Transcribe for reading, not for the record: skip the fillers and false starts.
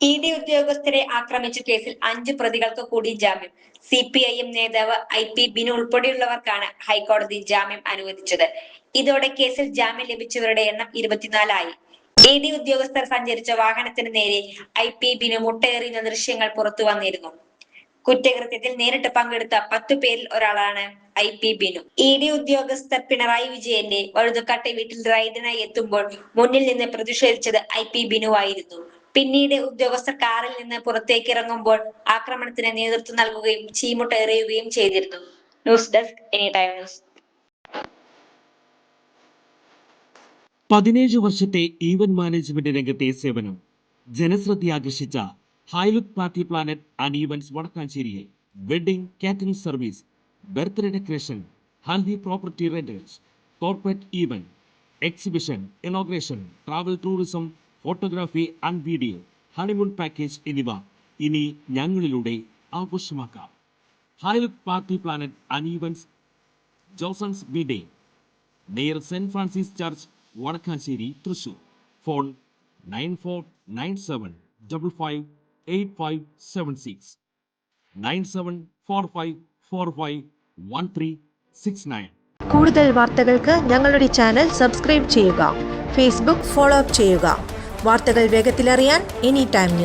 ED. ഉദ്യോഗസ്ഥരെ ആക്രമിച്ച കേസിൽ 5 പ്രതികൾക്ക് കൂടി ജാമ്യം. CPIM നേതാവ് IP ബിനു ഉൾപ്പെടെയുള്ളവർക്കാണ് ഹൈക്കോടതി ജാമ്യം അനുവദിച്ചത്. ഇതോടെ കേസിൽ ജാമ്യം ലഭിച്ചവരുടെ എണ്ണം 24 ആയി. ഇ.ഡി. ഉദ്യോഗസ്ഥർ സഞ്ചരിച്ച വാഹനത്തിന് നേരെ IP ബിനു മുട്ടയെറിയുന്ന ദൃശ്യങ്ങൾ പുറത്തു വന്നിരുന്നു. കുറ്റകൃത്യത്തിൽ നേരിട്ട് പങ്കെടുത്ത 10 പേരിൽ ഒരാളാണ് IP ബിനു. ഇ.ഡി. ഉദ്യോഗസ്ഥർ പിണറായി വിജയന്റെ വഴുതക്കാട്ടെ വീട്ടിൽ റെയ്ഡിനായി എത്തുമ്പോൾ മുന്നിൽ നിന്ന് പ്രതിഷേധിച്ചത് IP ബിനു ആയിരുന്നു. പിന്നീട് ഉദ്യോഗസ്ഥർ കാറിൽ നിന്ന് പുറത്തേക്കിറങ്ങുമ്പോൾ ആക്രമണത്തിന് നേതൃത്വം നൽകുകയും ചീമുട്ട എറിയുകയും ചെയ്തിരുന്നു. News desk any time news. 17 വർഷത്തെ ഈവന്റ് മാനേജ്മെന്റ് രംഗത്തെ സേവനം ജനശ്രദ്ധയാകർഷിച്ച high look party planet and events വടക്കാഞ്ചേരിയിൽ wedding catering service, birthday decoration, haldi property rentals, corporate event, exhibition, inauguration, travel tourism, photography and video, honeymoon package എന്നിവ ഇനി ഞങ്ങളിലൂടെ ആഘോഷമാക്കാം. High look party planet and events, ജോസൺസ് ബിഡേ, near saint Francis church, Vadakkanchery, Thrissur. Phone 9497558576 9745451369. കൂടുതൽ വാർത്തകൾക്ക് ഞങ്ങളുടെ ചാനൽ സബ്സ്ക്രൈബ് ചെയ്യുക. ഫേസ്ബുക്ക് ഫോളോ അപ്പ് ചെയ്യുക. വാർത്തകൾ വേഗത്തിലറിയാൻ എനി ടൈം ന്യൂസ്.